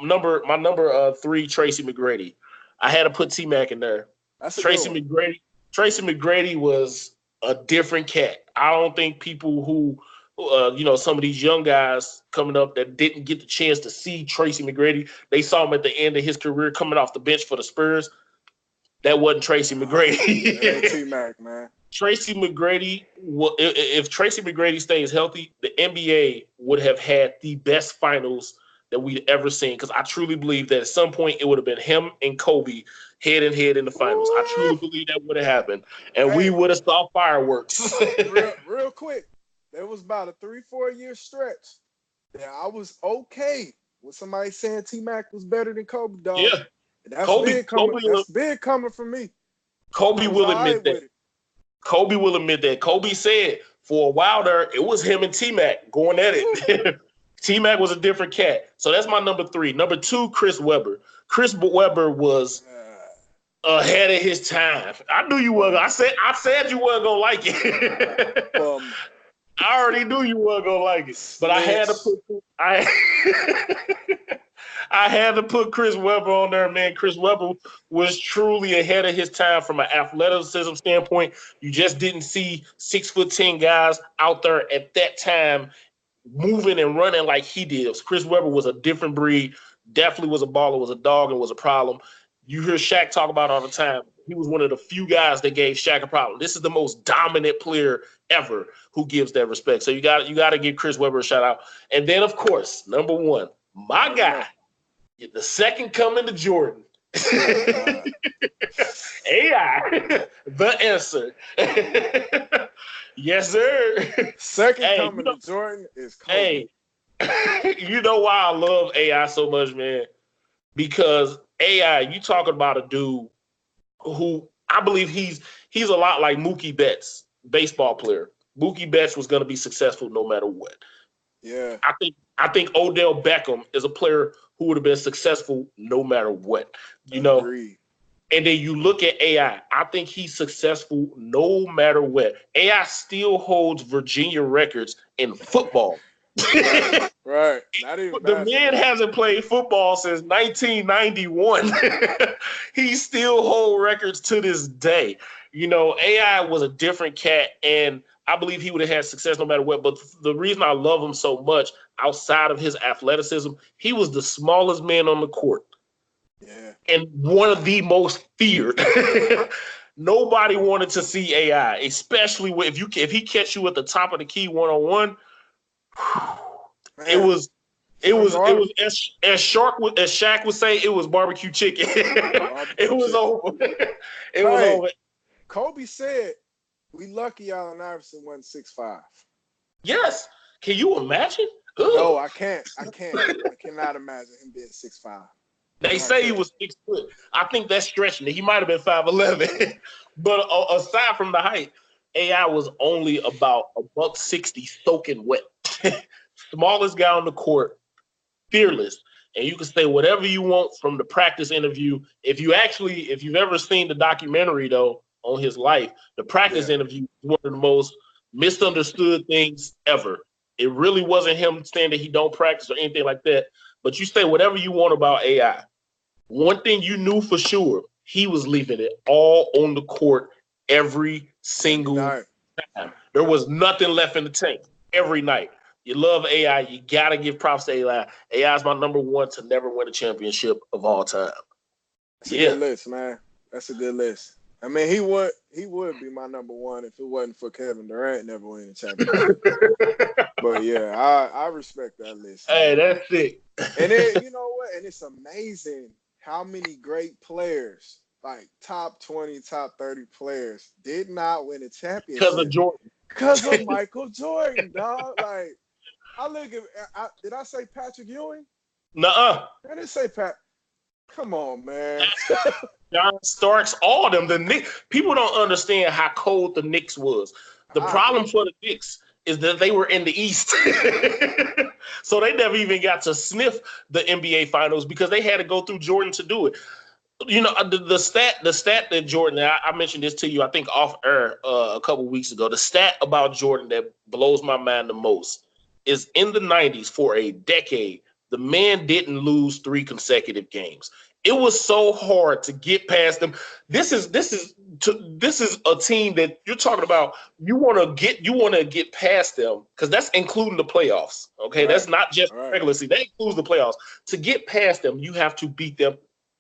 number 3, Tracy McGrady. I had to put T-Mac in there. That's a good one. Tracy McGrady was a different cat. I don't think people who, some of these young guys coming up that didn't get the chance to see Tracy McGrady, they saw him at the end of his career coming off the bench for the Spurs. That wasn't Tracy McGrady. That ain't T-Mac, man. Tracy McGrady, if Tracy McGrady stays healthy, the NBA would have had the best finals that we'd ever seen. Because I truly believe that at some point it would have been him and Kobe head and head in the finals. I truly believe that would have happened, and we would have saw fireworks. real quick, there was about a 3-4 year stretch that I was okay with somebody saying T-Mac was better than Kobe, dog. Yeah, that's big coming from me. Kobe will admit that. Kobe will admit that. Kobe said for a while there, it was him and T-Mac going at it. T-Mac was a different cat. So that's my number 3. Number 2, Chris Webber. Chris Webber was ahead of his time. I knew you weren't. I said you weren't gonna like it. I already knew you weren't gonna like it. But I had to put Chris Webber on there, man. Chris Webber was truly ahead of his time from an athleticism standpoint. You just didn't see 6'10" guys out there at that time moving and running like he did. Chris Webber was a different breed, definitely was a baller, was a dog, and was a problem. You hear Shaq talk about all the time. He was one of the few guys that gave Shaq a problem. This is the most dominant player ever who gives that respect. So you got to give Chris Webber a shout out. And then, of course, number 1, my guy, the second coming to Jordan. AI, the answer. Yes, sir. Second coming to Jordan is Kobe. Hey, you know why I love AI so much, man? Because AI, you talking about a dude who I believe he's a lot like Mookie Betts, baseball player. Mookie Betts was going to be successful no matter what. Yeah. I think Odell Beckham is a player who would have been successful no matter what. You know. Agreed. And then you look at AI. I think he's successful no matter what. AI still holds Virginia records in football. Right. Not even the man hasn't played football since 1991. He still holds records to this day. You know, AI was a different cat, and I believe he would have had success no matter what. But the reason I love him so much, outside of his athleticism, he was the smallest man on the court. Yeah. And one of the most feared. Nobody wanted to see AI, especially if he catch you at the top of the key one-on-one. It was as Shaq would say, it was barbecue chicken. It was over. It was over. Kobe said, "We lucky Allen Iverson wasn't 6'5". Yes. Can you imagine? Ugh. No, I can't. I cannot imagine him being 6'5". They say he was 6 foot. I think that's stretching it. He might have been 5'11". But aside from the height, AI was only about $160 soaking wet. Smallest guy on the court, fearless. And you can say whatever you want from the practice interview. If you've ever seen the documentary, though, on his life, the practice interview is one of the most misunderstood things ever. It really wasn't him saying that he don't practice or anything like that. But you say whatever you want about AI. One thing you knew for sure, he was leaving it all on the court every single time. There was nothing left in the tank every night. You love AI. You got to give props to AI. AI is my number 1 to never win a championship of all time. That's a good list, man. That's a good list. I mean, he would be my number 1 if it wasn't for Kevin Durant never winning a championship. But yeah, I respect that list. Hey, that's it. And then you know what? And it's amazing how many great players, like top 20, top 30 players, did not win a championship because of Jordan. Because of Michael Jordan, dog. Like, I look at. Did I say Patrick Ewing? Nuh-uh. I didn't say Pat. Come on, man. John Starks, all of them. The Knicks. People don't understand how cold the Knicks was. The problem for the Knicks is that they were in the East. So they never even got to sniff the NBA Finals because they had to go through Jordan to do it. You know, the stat that Jordan, I mentioned this to you, I think off air a couple weeks ago. The stat about Jordan that blows my mind the most is in the 90s for a decade, The man didn't lose 3 consecutive games. It was so hard to get past them. This is a team that you're talking about. You want to get past them because that's including the playoffs. Okay, Right. that's not just Right. regular season. That includes the playoffs. To get past them, you have to beat them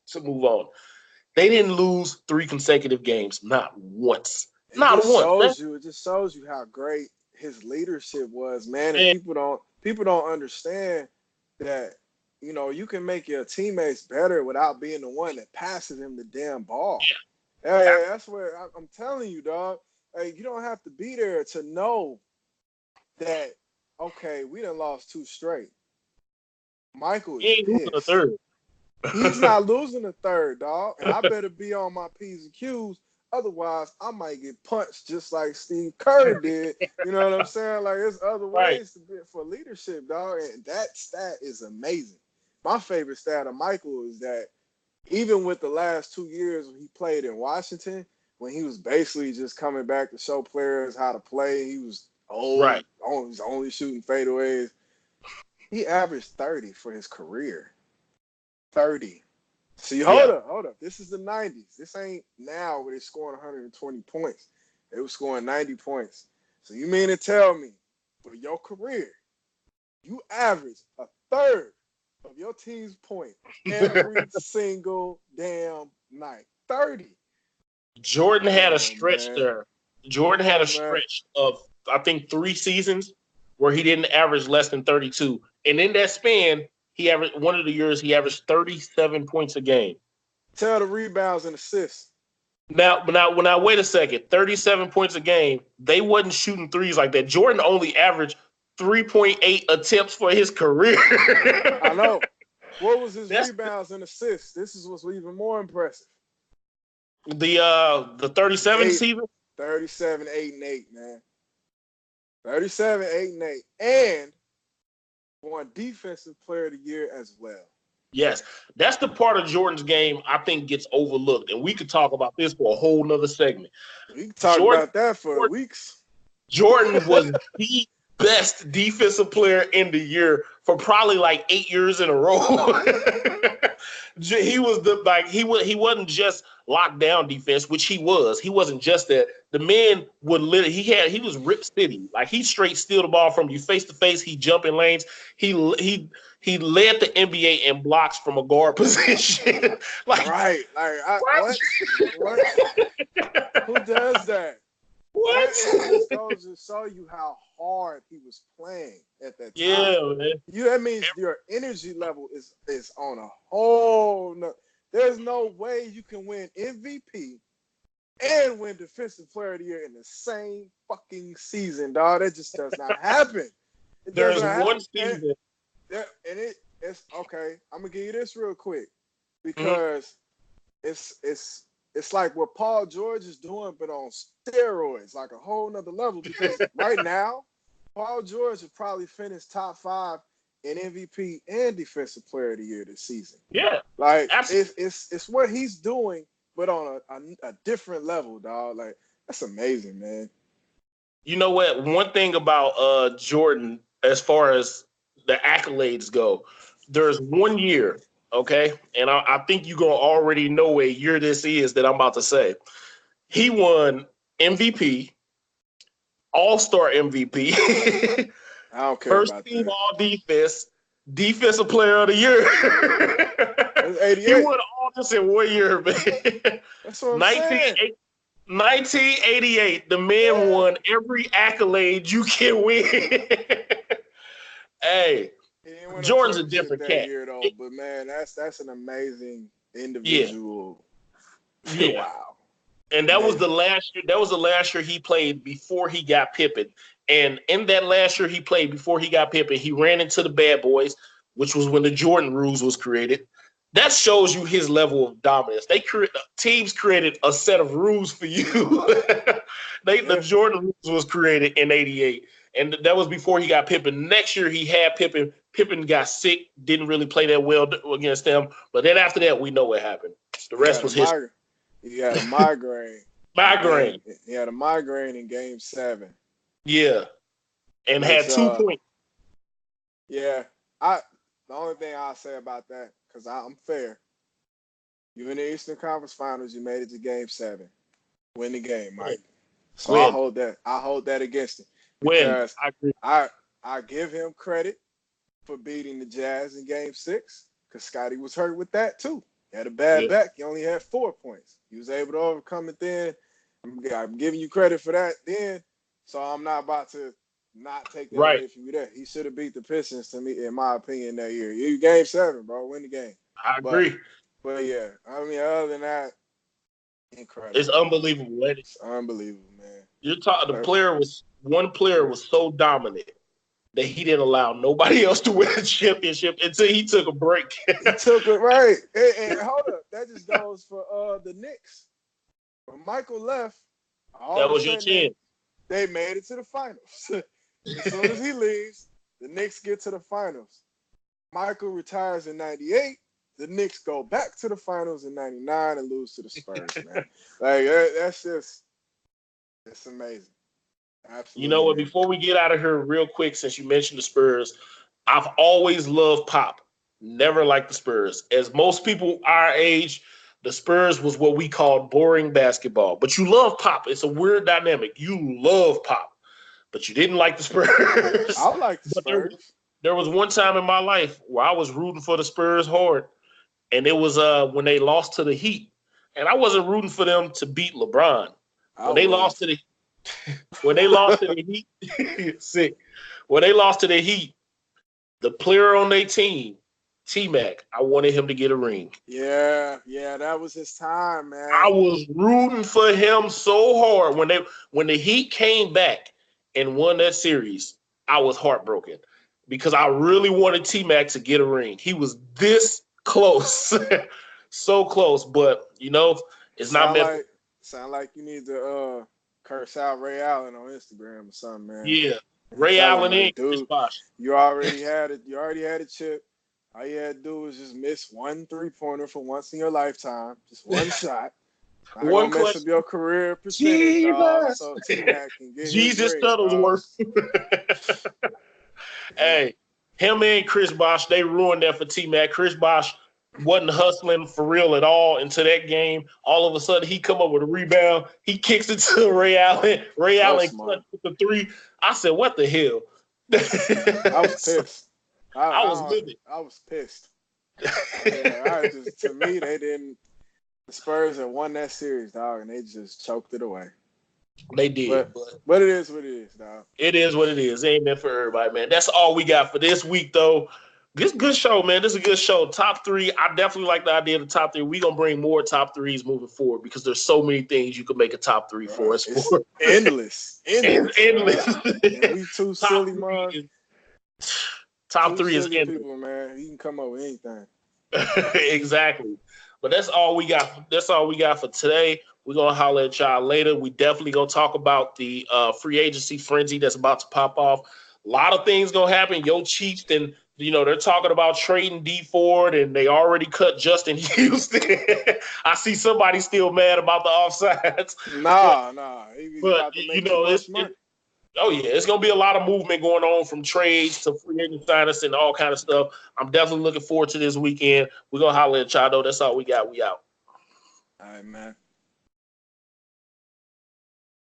to move on. They didn't lose 3 consecutive games, not once. It Not just once. shows you. It just shows you how great his leadership was, man. And Man, people don't understand that. You can make your teammates better without being the one that passes him the damn ball. Hey, that's where I'm telling you, dog. Hey, you don't have to be there to know that. Okay, we done lost 2 straight. Michael he is ain't losing a pissed. third. He's not losing a third, dog. And I better be on my P's and Q's. Otherwise, I might get punched just like Steve Kerr did. You know what I'm saying? Like, there's other Right. ways to be for leadership, dog. And that stat is amazing. My favorite stat of Michael is that even with the last 2 years when he played in Washington, when he was basically just coming back to show players how to play, he was old, Right. only shooting fadeaways. He averaged 30 for his career. 30. See, hold up. This is the 90s. This ain't now where they're scoring 120 points. They were scoring 90 points. So you mean to tell me, for your career, you average a third of your team's point every single damn night? 30. Jordan had a Oh, stretch man. there. Jordan had a stretch of, I think, 3 seasons where he didn't average less than 32. And in that span, one of the years he averaged 37 points a game. Tell the rebounds and assists. Now, wait a second. 37 points a game. They wasn't shooting threes like that. Jordan only averaged 3.8 attempts for his career. I know. What was his That's rebounds and assists? This is what's even more impressive. the 37 season. 37, 8, and 8, man. 37, 8, and 8. And won Defensive Player of the Year as well. Yes, that's the part of Jordan's game I think gets overlooked. And we could talk about this for a whole nother segment. We can talk about that for weeks. Jordan was the best defensive player in the year for probably like 8 years in a row. He was he wasn't just lockdown defense, which he was. He wasn't just that. The man would literally he was Rip City. Like he straight steal the ball from you face to face. He jump in lanes. He led the NBA in blocks from a guard position. Like right. Like what? Who does that? What? It just goes to show you how hard he was playing at that time. Yeah, man. That means your energy level is on a whole nother. There's no way you can win MVP and win Defensive Player of the Year in the same fucking season, dog. That just does not happen. There's one season. And it's okay. I'm gonna give you this real quick because it's like what Paul George is doing, but on steroids, like a whole nother level. Because right now, Paul George would probably finish top 5 in MVP and Defensive Player of the Year this season. Yeah, like absolutely. It's what he's doing, but on a different level, dog. Like that's amazing, man. You know what? One thing about Jordan, as far as the accolades go, there's 1 year, okay, and I think you're gonna already know what year this is that I'm about to say. He won MVP, All-Star MVP, I don't care first about team that. All Defense, Defensive Player of the Year. He won all this in 1 year, man. That's what I'm saying. 1988, the man won every accolade you can win. Hey, Jordan's a different cat. Year, though, but man, that's an amazing individual. Yeah. Wow. And that was the last year. That was the last year he played before he got Pippen. And in that last year he played before he got Pippen, he ran into the bad boys, which was when the Jordan rules was created. That shows you his level of dominance. Teams created a set of rules for you. The Jordan rules was created in '88, and that was before he got Pippen. Next year he had Pippen. Pippen got sick, didn't really play that well against them. But then after that, we know what happened. The rest was history. He had a migraine. He had a migraine in Game 7. Yeah, and had 2 points. Yeah, The only thing I'll say about that, because I'm fair, you in the Eastern Conference Finals, you made it to Game 7. Win the game, Mike. So Win. I hold that against him Win. because I agree. I give him credit for beating the Jazz in Game 6 because Scotty was hurt with that too. He had a bad back. He only had 4 points. He was able to overcome it then. I'm giving you credit for that then. So I'm not about to not take that away from you there. He should have beat the Pistons to me, in my opinion, that year. You Game 7, bro. Win the game. I agree. But yeah, I mean, other than that, incredible. It's unbelievable. It's unbelievable, man. You're talking. One player was so dominant that he didn't allow nobody else to win a championship until he took a break. He took it right. And hold up, that just goes for the Knicks. When Michael left, that was your chance. They made it to the finals. As soon as he leaves, the Knicks get to the finals. Michael retires in '98. The Knicks go back to the finals in '99 and lose to the Spurs, man. Like that's just, it's amazing. Absolutely. You know what? Before we get out of here real quick, since you mentioned the Spurs, I've always loved Pop. Never liked the Spurs. As most people our age, the Spurs was what we called boring basketball. But you love Pop. It's a weird dynamic. You love Pop, but you didn't like the Spurs. I like the Spurs. There was one time in my life where I was rooting for the Spurs hard, and it was when they lost to the Heat. And I wasn't rooting for them to beat LeBron. When they lost to the Heat, sick. When they lost to the Heat, the player on their team, T-Mac, I wanted him to get a ring. Yeah, that was his time, man. I was rooting for him so hard. When the Heat came back and won that series, I was heartbroken because I really wanted T-Mac to get a ring. He was this close, so close, but it's not meant. Sound like you need to curse out Ray Allen on Instagram or something, man. Yeah, Ray Allen and dude, Chris Bosh. You already had it. You already had a chip. All you had to do was just miss one 3-pointer for once in your lifetime. Just one shot. Not one gonna mess up your career percentage, dog, so T-Mac can get Jesus his ring, Shuttlesworth. Hey, him and Chris Bosh, they ruined that for T-Mac. Chris Bosh wasn't hustling for real at all into that game. All of a sudden, he come up with a rebound. He kicks it to Ray Allen. Ray Allen clutched with the 3. I said, what the hell? I was pissed. I was livid. I was pissed. To me, they didn't. The Spurs had won that series, dog, and they just choked it away. They did. But it is what it is, dog. It is what it is. It ain't meant for everybody, man. That's all we got for this week, though. This is a good show, man. This is a good show. Top 3. I definitely like the idea of the top 3. We're going to bring more top 3s moving forward because there's so many things you can make a top 3 for us. It's endless. Endless. We too silly, man. Top 3 is endless. People, man. You can come up with anything. Exactly. But that's all we got. That's all we got for today. We're going to holler at y'all later. We definitely going to talk about the free agency frenzy that's about to pop off. A lot of things going to happen. Yo Chiefs and they're talking about trading D Ford, and they already cut Justin Houston. I see somebody still mad about the offsides. Nah. But it's going to be a lot of movement going on from trades to free agent signings and all kind of stuff. I'm definitely looking forward to this weekend. We're going to holler at y'all, though. That's all we got. We out. All right, man.